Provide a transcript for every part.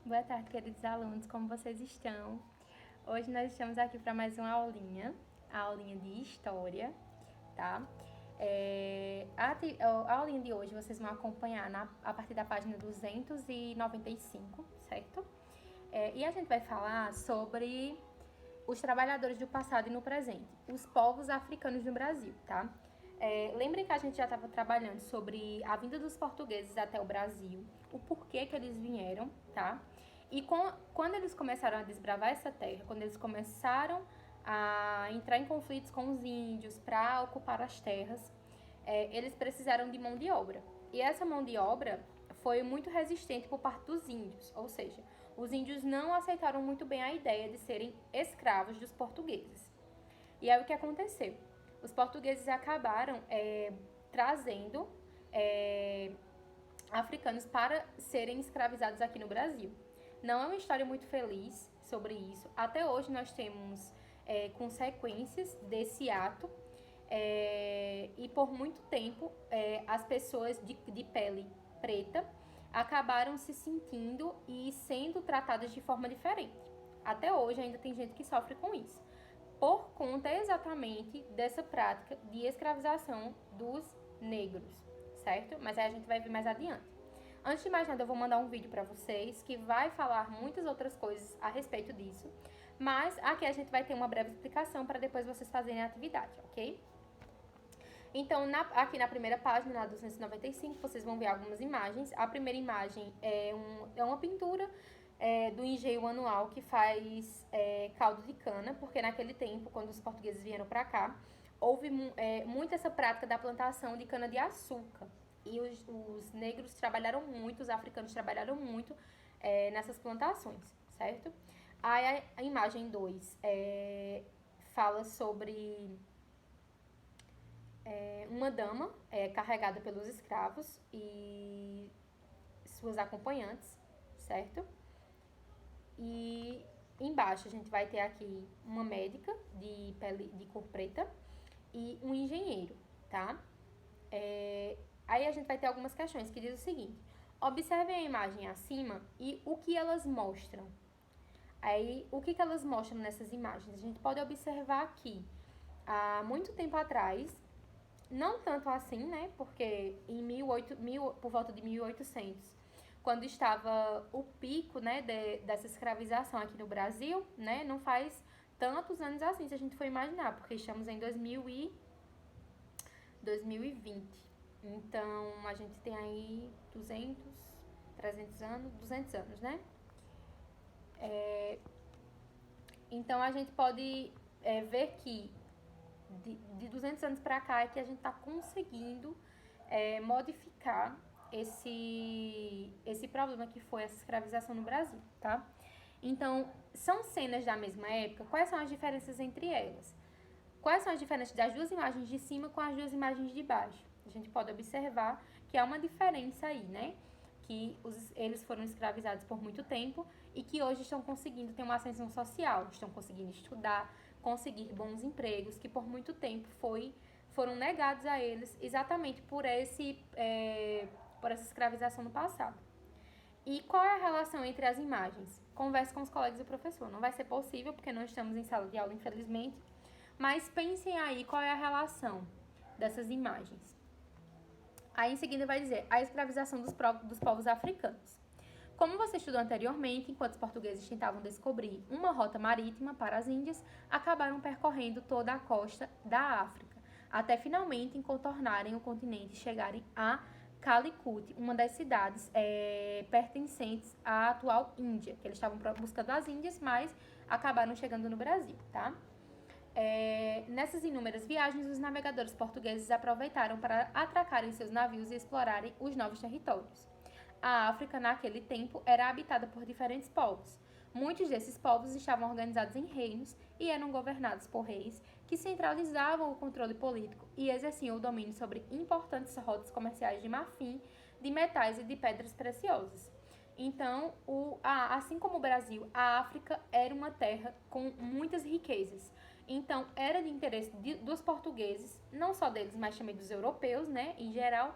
Boa tarde, queridos alunos, como vocês estão? Hoje nós estamos aqui para mais uma aulinha, a aulinha de História, tá? A aulinha de hoje vocês vão acompanhar a partir da página 295, certo? E a gente vai falar sobre os trabalhadores do passado e no presente, os povos africanos no Brasil, tá? Lembrem que a gente já estava trabalhando sobre a vinda dos portugueses até o Brasil, o porquê que eles vieram, tá? E quando eles começaram a desbravar essa terra, quando eles começaram a entrar em conflitos com os índios para ocupar as terras, eles precisaram de mão de obra. E essa mão de obra foi muito resistente por parte dos índios, ou seja, os índios não aceitaram muito bem a ideia de serem escravos dos portugueses. E aí o que aconteceu? Os portugueses acabaram trazendo africanos para serem escravizados aqui no Brasil. Não é uma história muito feliz sobre isso. Até hoje nós temos consequências desse ato. E por muito tempo as pessoas de pele preta acabaram se sentindo e sendo tratadas de forma diferente. Até hoje ainda tem gente que sofre com isso, por conta exatamente dessa prática de escravização dos negros, certo? Mas aí a gente vai ver mais adiante. Antes de mais nada, eu vou mandar um vídeo para vocês que vai falar muitas outras coisas a respeito disso, mas aqui a gente vai ter uma breve explicação para depois vocês fazerem a atividade, ok? Então, aqui na primeira página, na 295, vocês vão ver algumas imagens. A primeira imagem é uma pintura do engenho anual que faz caldo de cana, porque naquele tempo, quando os portugueses vieram para cá, houve muito essa prática da plantação de cana-de-açúcar. E os negros trabalharam muito, os africanos trabalharam muito nessas plantações, certo? Aí a imagem 2 fala sobre uma dama carregada pelos escravos e suas acompanhantes, certo? E embaixo a gente vai ter aqui uma médica de pele de cor preta e um engenheiro, tá? Aí a gente vai ter algumas questões que diz o seguinte: observem a imagem acima e o que elas mostram. Aí, o que elas mostram nessas imagens? A gente pode observar aqui, há muito tempo atrás, não tanto assim, né? Porque por volta de 1800, quando estava o pico, né, dessa escravização aqui no Brasil, né? Não faz tantos anos assim, se a gente for imaginar, porque estamos em 2020. Então, a gente tem aí 200, 300 anos, 200 anos, né? Então, a gente pode ver que de 200 anos para cá é que a gente está conseguindo modificar esse problema que foi essa escravização no Brasil, tá? Então, são cenas da mesma época. Quais são as diferenças entre elas? Quais são as diferenças das duas imagens de cima com as duas imagens de baixo? A gente pode observar que há uma diferença aí, né? Que eles foram escravizados por muito tempo e que hoje estão conseguindo ter uma ascensão social, estão conseguindo estudar, conseguir bons empregos, que por muito tempo foram negados a eles exatamente por essa escravização no passado. E qual é a relação entre as imagens? Converse com os colegas do professor. Não vai ser possível, porque não estamos em sala de aula, infelizmente, mas pensem aí qual é a relação dessas imagens. Aí em seguida vai dizer a escravização dos povos africanos. Como você estudou anteriormente, enquanto os portugueses tentavam descobrir uma rota marítima para as Índias, acabaram percorrendo toda a costa da África, até finalmente contornarem o continente e chegarem a Calicut, uma das cidades pertencentes à atual Índia, que eles estavam buscando as Índias, mas acabaram chegando no Brasil, tá? Nessas inúmeras viagens, os navegadores portugueses aproveitaram para atracarem seus navios e explorarem os novos territórios. A África, naquele tempo, era habitada por diferentes povos. Muitos desses povos estavam organizados em reinos e eram governados por reis que centralizavam o controle político e exerciam o domínio sobre importantes rotas comerciais de marfim, de metais e de pedras preciosas. Então, assim como o Brasil, a África era uma terra com muitas riquezas. Então, era de interesse dos portugueses, não só deles, mas também dos europeus, né, em geral,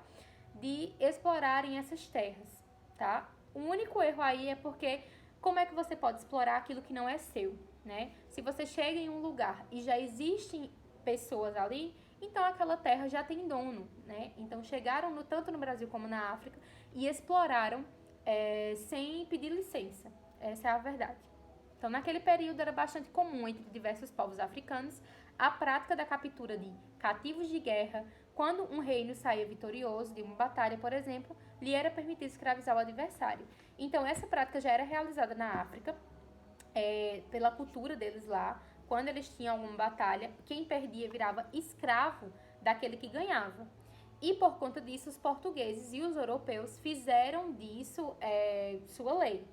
de explorarem essas terras, tá? O único erro aí é porque como é que você pode explorar aquilo que não é seu, né? Se você chega em um lugar e já existem pessoas ali, então aquela terra já tem dono, né? Então chegaram tanto no Brasil como na África e exploraram sem pedir licença. Essa é a verdade. Então, naquele período era bastante comum entre diversos povos africanos a prática da captura de cativos de guerra. Quando um reino saía vitorioso de uma batalha, por exemplo, lhe era permitido escravizar o adversário. Então, essa prática já era realizada na África, pela cultura deles lá. Quando eles tinham alguma batalha, quem perdia virava escravo daquele que ganhava. E por conta disso, os portugueses e os europeus fizeram disso sua lei.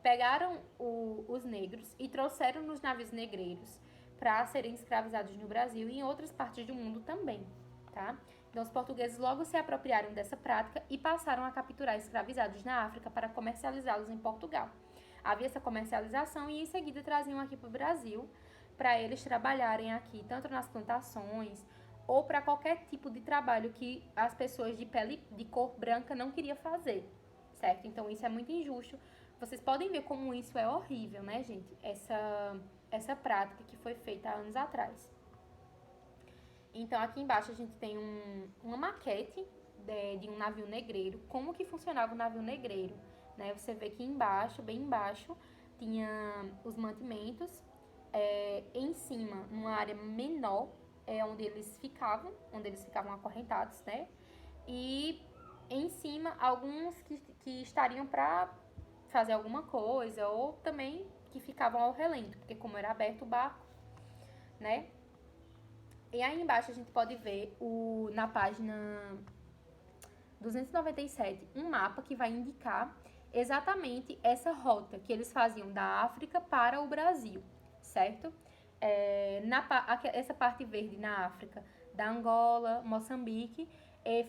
Pegaram os negros e trouxeram nos navios negreiros para serem escravizados no Brasil e em outras partes do mundo também, tá? Então, os portugueses logo se apropriaram dessa prática e passaram a capturar escravizados na África para comercializá-los em Portugal. Havia essa comercialização e, em seguida, traziam aqui para o Brasil para eles trabalharem aqui, tanto nas plantações ou para qualquer tipo de trabalho que as pessoas de pele de cor branca não queriam fazer, certo? Então, isso é muito injusto. Vocês podem ver como isso é horrível, né, gente? Essa prática que foi feita há anos atrás. Então, aqui embaixo a gente tem uma maquete de um navio negreiro. Como que funcionava o navio negreiro, né? Você vê que embaixo, bem embaixo, tinha os mantimentos. Em cima, numa área menor, onde eles ficavam acorrentados, né? E em cima, alguns que estariam para fazer alguma coisa, ou também que ficavam ao relento, porque como era aberto o barco, né? E aí embaixo a gente pode ver na página 297 um mapa que vai indicar exatamente essa rota que eles faziam da África para o Brasil, certo? Essa parte verde na África, da Angola, Moçambique,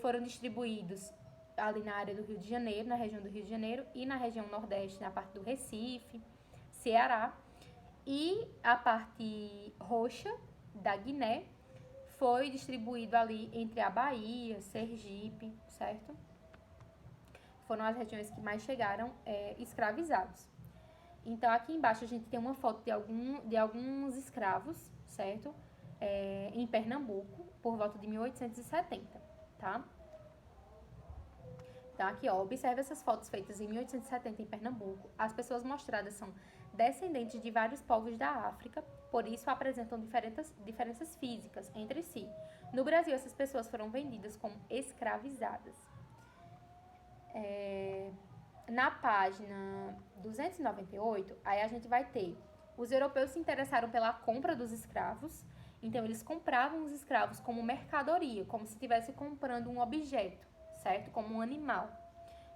foram distribuídos ali na área do Rio de Janeiro, na região do Rio de Janeiro, e na região nordeste, na parte do Recife, Ceará. E a parte roxa da Guiné foi distribuído ali entre a Bahia, Sergipe, certo? Foram as regiões que mais chegaram escravizados. Então, aqui embaixo a gente tem uma foto de alguns escravos, certo? Em Pernambuco, por volta de 1870, tá? Então, aqui, ó, observe essas fotos feitas em 1870 em Pernambuco. As pessoas mostradas são descendentes de vários povos da África, por isso apresentam diferenças físicas entre si. No Brasil, essas pessoas foram vendidas como escravizadas. Na página 298, aí a gente vai ter: os europeus se interessaram pela compra dos escravos, então eles compravam os escravos como mercadoria, como se estivesse comprando um objeto, certo? Como um animal.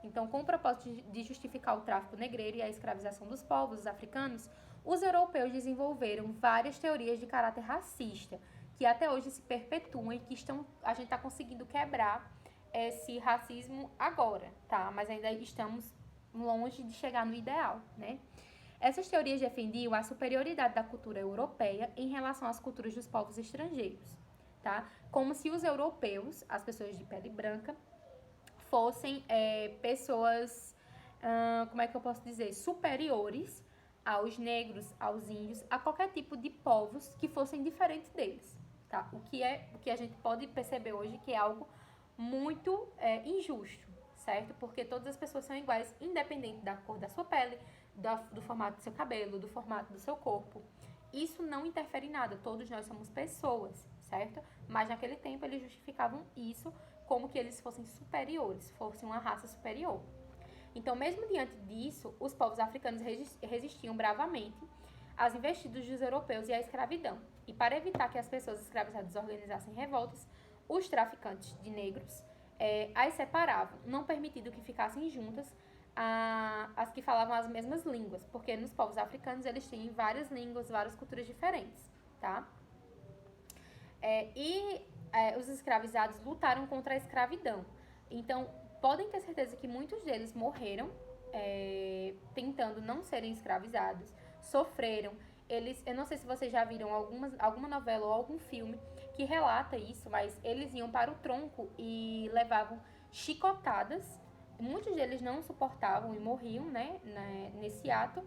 Então, com o propósito de justificar o tráfico negreiro e a escravização dos povos africanos, os europeus desenvolveram várias teorias de caráter racista, que até hoje se perpetuam e que a gente está conseguindo quebrar esse racismo agora, tá? Mas ainda estamos longe de chegar no ideal, né? Essas teorias defendiam a superioridade da cultura europeia em relação às culturas dos povos estrangeiros, tá? Como se os europeus, as pessoas de pele branca, fossem pessoas, como é que eu posso dizer, superiores aos negros, aos índios, a qualquer tipo de povos que fossem diferentes deles, tá? O que a gente pode perceber hoje que é algo muito injusto, certo? Porque todas as pessoas são iguais, independente da cor da sua pele, do formato do seu cabelo, do formato do seu corpo. Isso não interfere em nada, todos nós somos pessoas, certo? Mas naquele tempo eles justificavam isso como que eles fossem superiores, fossem uma raça superior. Então, mesmo diante disso, os povos africanos resistiam bravamente às investidas dos europeus e à escravidão. E para evitar que as pessoas escravizadas organizassem revoltas, os traficantes de negros as separavam, não permitindo que ficassem juntas as que falavam as mesmas línguas, porque nos povos africanos eles têm várias línguas, várias culturas diferentes, tá? Os escravizados lutaram contra a escravidão. Então, podem ter certeza que muitos deles morreram tentando não serem escravizados, sofreram. Eu não sei se vocês já viram alguma novela ou algum filme que relata isso, mas eles iam para o tronco e levavam chicotadas. Muitos deles não suportavam e morriam, né, nesse ato.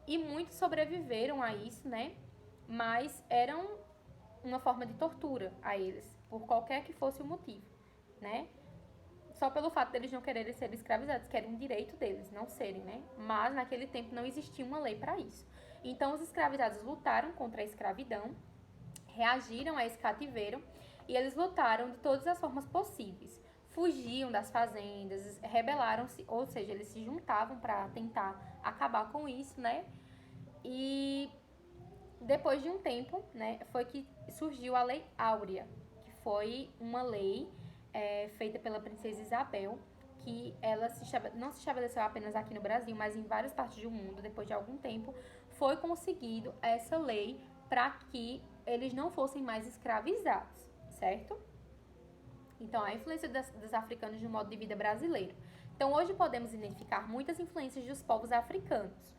E muitos sobreviveram a isso, né? Mas eram uma forma de tortura a eles, por qualquer que fosse o motivo, né? Só pelo fato deles não quererem ser escravizados, que era um direito deles não serem, né? Mas naquele tempo não existia uma lei para isso. Então os escravizados lutaram contra a escravidão, reagiram a esse cativeiro e eles lutaram de todas as formas possíveis. Fugiam das fazendas, rebelaram-se, ou seja, eles se juntavam para tentar acabar com isso, né? E depois de um tempo, né, foi que surgiu a Lei Áurea, que foi uma lei feita pela princesa Isabel, que ela não se estabeleceu apenas aqui no Brasil, mas em várias partes do mundo. Depois de algum tempo, foi conseguido essa lei para que eles não fossem mais escravizados, certo? Então, a influência dos africanos no modo de vida brasileiro. Então, hoje podemos identificar muitas influências dos povos africanos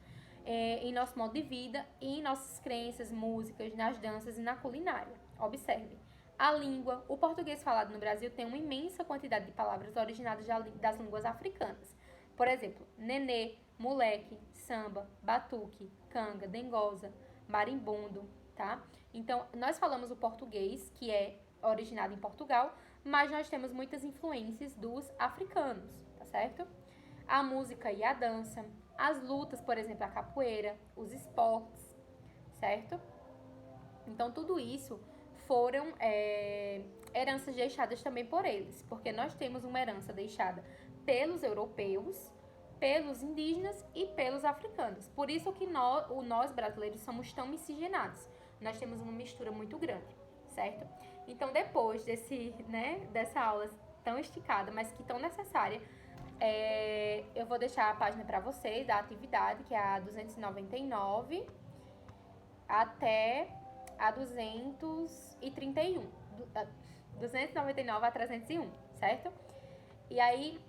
em nosso modo de vida e em nossas crenças, músicas, nas danças e na culinária. Observe. A língua, o português falado no Brasil tem uma imensa quantidade de palavras originadas das línguas africanas. Por exemplo, nenê, moleque, samba, batuque, canga, dengosa, marimbondo, tá? Então, nós falamos o português, que é originado em Portugal, mas nós temos muitas influências dos africanos, tá certo? A música e a dança, as lutas, por exemplo, a capoeira, os esportes, certo? Então, tudo isso foram heranças deixadas também por eles, porque nós temos uma herança deixada pelos europeus, pelos indígenas e pelos africanos. Por isso que nós brasileiros somos tão miscigenados. Nós temos uma mistura muito grande, certo? Então, depois dessa aula tão esticada, mas que tão necessária, eu vou deixar a página para vocês da atividade, que é a 299 até a 231. 299 a 301, certo? E aí,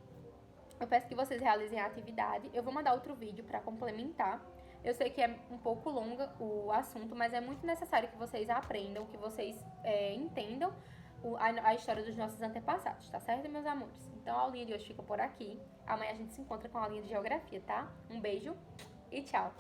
eu peço que vocês realizem a atividade. Eu vou mandar outro vídeo para complementar. Eu sei que é um pouco longa o assunto, mas é muito necessário que vocês aprendam, que vocês entendam a história dos nossos antepassados, tá certo, meus amores? Então, a aulinha de hoje fica por aqui. Amanhã a gente se encontra com a aulinha de geografia, tá? Um beijo e tchau!